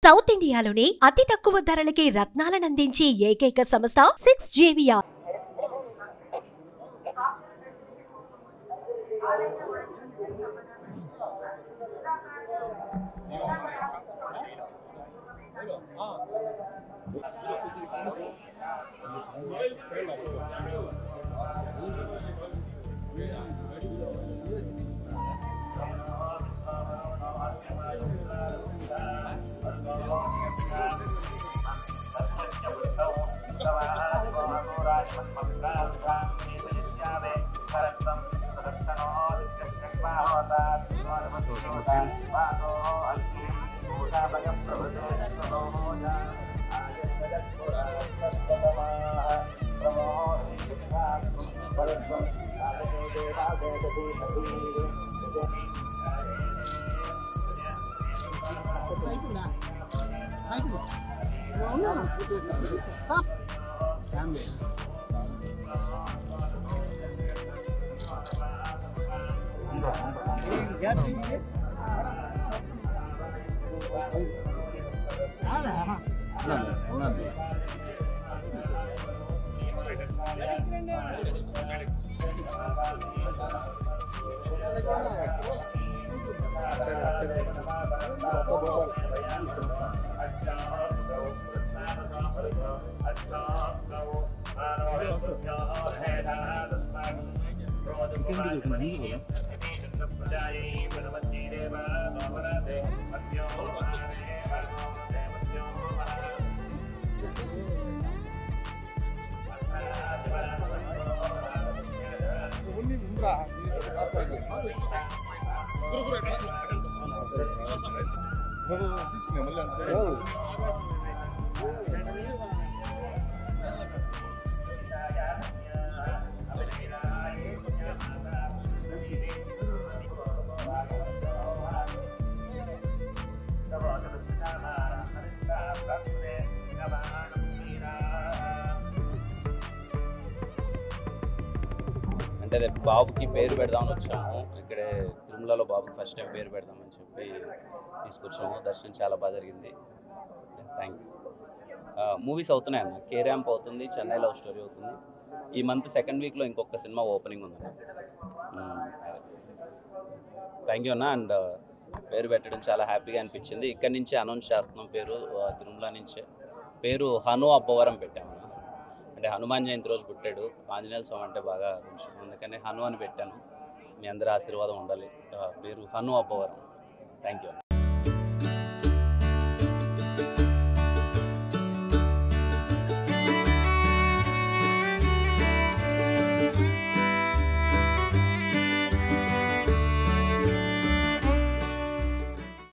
South ఇండియాలోనే అతి తక్కువ ధరలకి రత్నాలను అందించే ఏకైక సంస్థ 6JVR. అంటే బాబుకి పేరు పెడదామని వచ్చాము. ఇక్కడే తిరుమలలో బాబుకి ఫస్ట్ టైం పేరు పెడదామని చెప్పి తీసుకొచ్చాము. దర్శనం చాలా బాగా జరిగింది. Thank you. మూవీస్ అవుతున్నాయన్న. కే ర్యాంప్ అవుతుంది, చెన్నై లవ్ స్టోరీ అవుతుంది. ఈ మంత్ సెకండ్ వీక్లో ఇంకొక సినిమా ఓపెనింగ్ ఉంది. థ్యాంక్ యూ అన్న. అండ్ పేరు పెట్టడం చాలా హ్యాపీగా అనిపించింది. ఇక్కడి నుంచే అనౌన్స్ చేస్తున్నాం పేరు. తిరుమల నుంచే పేరు హను అబ్బవరం పెట్టాము. అంటే హనుమాన్ జయంతి రోజు పుట్టాడు. ఆంజనేయ స్వామి అంటే బాగా కొంచెం, అందుకని హను అని పెట్టాను. మీ అందరి ఆశీర్వాదం ఉండాలి. పేరు హను అబ్బవరం. Thank you.